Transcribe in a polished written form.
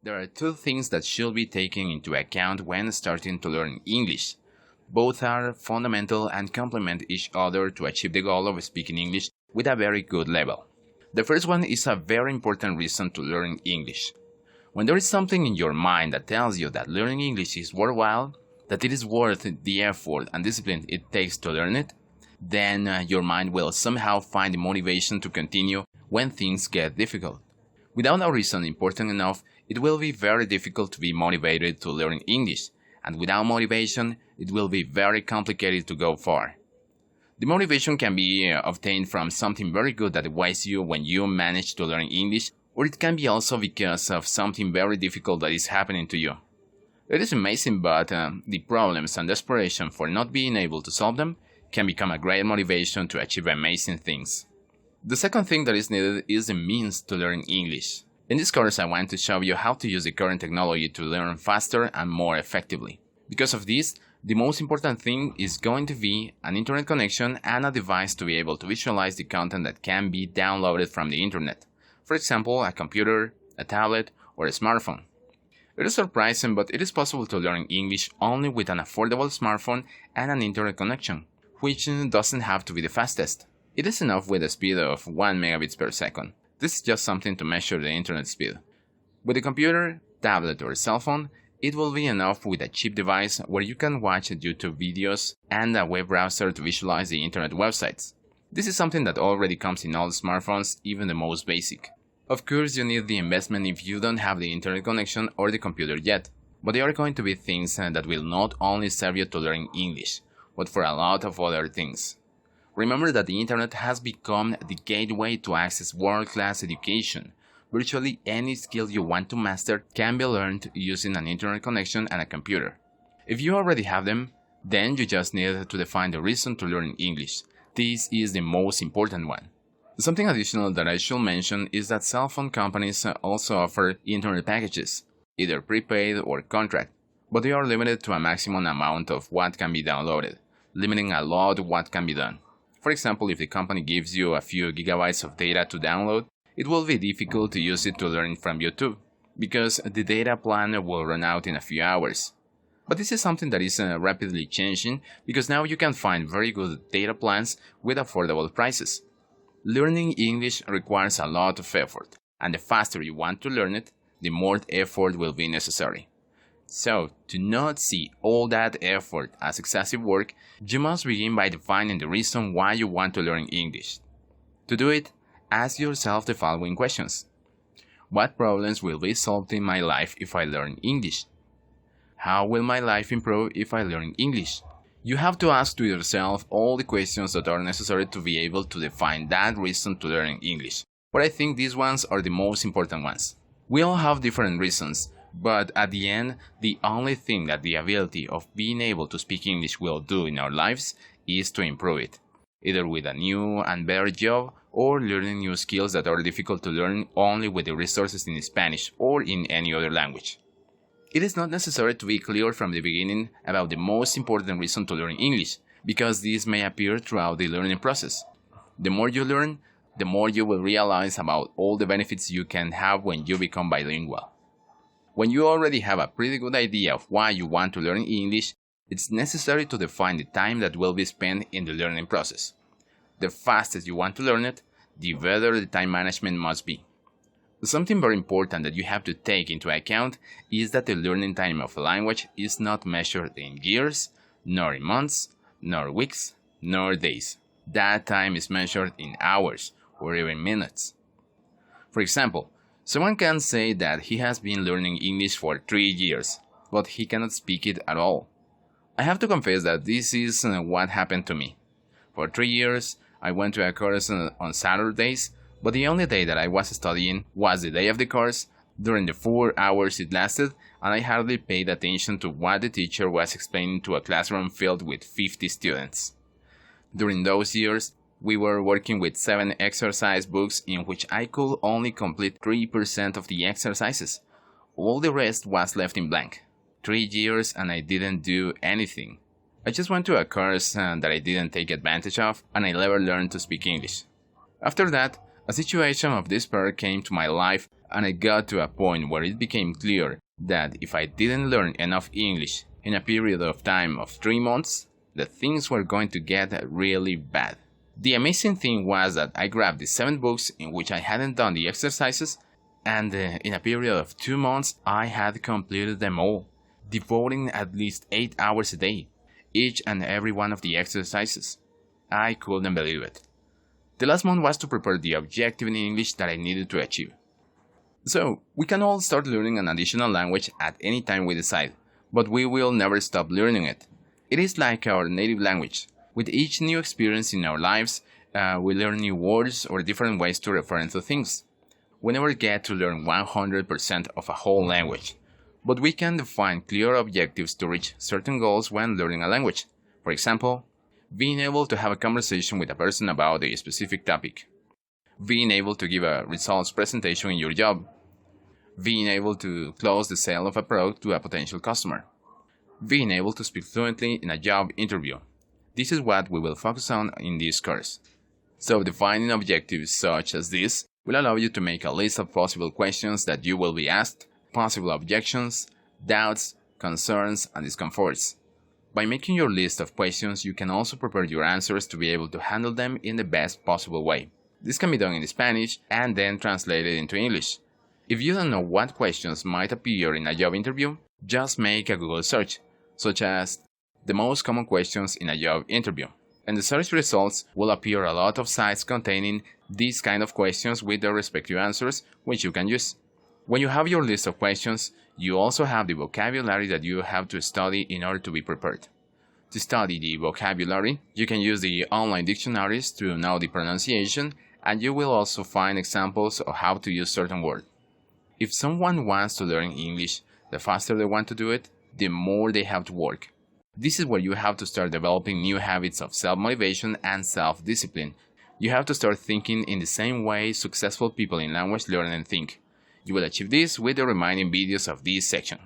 There are two things that should be taken into account when starting to learn English. Both are fundamental and complement each other to achieve the goal of speaking English with a very good level. The first one is a very important reason to learn English. When there is something in your mind that tells you that learning English is worthwhile, that it is worth the effort and discipline it takes to learn it, then your mind will somehow find the motivation to continue when things get difficult. Without a reason important enough, it will be very difficult to be motivated to learn English, and without motivation, it will be very complicated to go far. The motivation can be obtained from something very good that awaits you when you manage to learn English, or it can be also because of something very difficult that is happening to you. It is amazing, but the problems and desperation for not being able to solve them can become a great motivation to achieve amazing things. The second thing that is needed is the means to learn English. In this course, I want to show you how to use the current technology to learn faster and more effectively. Because of this, the most important thing is going to be an internet connection and a device to be able to visualize the content that can be downloaded from the internet. For example, a computer, a tablet, or a smartphone. It is surprising, but it is possible to learn English only with an affordable smartphone and an internet connection, which doesn't have to be the fastest. It is enough with a speed of 1 megabits per second. This is just something to measure the internet speed. With a computer, tablet, or cell phone, it will be enough with a cheap device where you can watch YouTube videos and a web browser to visualize the internet websites. This is something that already comes in all smartphones, even the most basic. Of course, you need the investment if you don't have the internet connection or the computer yet, but they are going to be things that will not only serve you to learn English, but for a lot of other things. Remember that the internet has become the gateway to access world-class education. Virtually any skill you want to master can be learned using an internet connection and a computer. If you already have them, then you just need to define the reason to learn English. This is the most important one. Something additional that I should mention is that cell phone companies also offer internet packages, either prepaid or contract, but they are limited to a maximum amount of what can be downloaded, limiting a lot what can be done. For example, if the company gives you a few gigabytes of data to download, it will be difficult to use it to learn from YouTube, because the data plan will run out in a few hours. But this is something that is rapidly changing, because now you can find very good data plans with affordable prices. Learning English requires a lot of effort, and the faster you want to learn it, the more effort will be necessary. So, to not see all that effort as excessive work, you must begin by defining the reason why you want to learn English. To do it, ask yourself the following questions. What problems will be solved in my life if I learn English? How will my life improve if I learn English? You have to ask to yourself all the questions that are necessary to be able to define that reason to learn English. But I think these ones are the most important ones. We all have different reasons, but at the end, the only thing that the ability of being able to speak English will do in our lives is to improve it, either with a new and better job or learning new skills that are difficult to learn only with the resources in Spanish or in any other language. It is not necessary to be clear from the beginning about the most important reason to learn English, because this may appear throughout the learning process. The more you learn, the more you will realize about all the benefits you can have when you become bilingual. When you already have a pretty good idea of why you want to learn English, it's necessary to define the time that will be spent in the learning process. The faster you want to learn it, the better the time management must be. Something very important that you have to take into account is that the learning time of a language is not measured in years, nor in months, nor weeks, nor days. That time is measured in hours or even minutes. For example, someone can say that he has been learning English for 3 years, but he cannot speak it at all. I have to confess that this is what happened to me. For 3 years, I went to a course on Saturdays, but the only day that I was studying was the day of the course, during the 4 hours it lasted, and I hardly paid attention to what the teacher was explaining to a classroom filled with 50 students. During those years, we were working with 7 exercise books in which I could only complete 3% of the exercises. All the rest was left in blank. 3 years and I didn't do anything. I just went to a course that I didn't take advantage of, and I never learned to speak English. After that, a situation of despair came to my life And I got to a point where it became clear that if I didn't learn enough English in a period of time of 3 months, the things were going to get really bad. The amazing thing was that I grabbed the 7 books in which I hadn't done the exercises, and in a period of 2 months I had completed them all, devoting at least 8 hours a day, each and every one of the exercises. I couldn't believe it. The last month was to prepare the objective in English that I needed to achieve. So, we can all start learning an additional language at any time we decide, but we will never stop learning it. It is like our native language. With each new experience in our lives, we learn new words or different ways to refer to things. We never get to learn 100% of a whole language, but we can define clear objectives to reach certain goals when learning a language. For example, being able to have a conversation with a person about a specific topic, being able to give a results presentation in your job, being able to close the sale of a product to a potential customer, being able to speak fluently in a job interview. This is what we will focus on in this course. So defining objectives such as this will allow you to make a list of possible questions that you will be asked, possible objections, doubts, concerns, and discomforts. By making your list of questions, you can also prepare your answers to be able to handle them in the best possible way. This can be done in Spanish and then translated into English. If you don't know what questions might appear in a job interview, just make a Google search, such as the most common questions in a job interview. And the search results will appear a lot of sites containing these kind of questions with their respective answers, which you can use. When you have your list of questions, you also have the vocabulary that you have to study in order to be prepared. To study the vocabulary, you can use the online dictionaries to know the pronunciation, and you will also find examples of how to use certain words. If someone wants to learn English, the faster they want to do it, the more they have to work. This is where you have to start developing new habits of self-motivation and self-discipline. You have to start thinking in the same way successful people in language learning think. You will achieve this with the remaining videos of this section.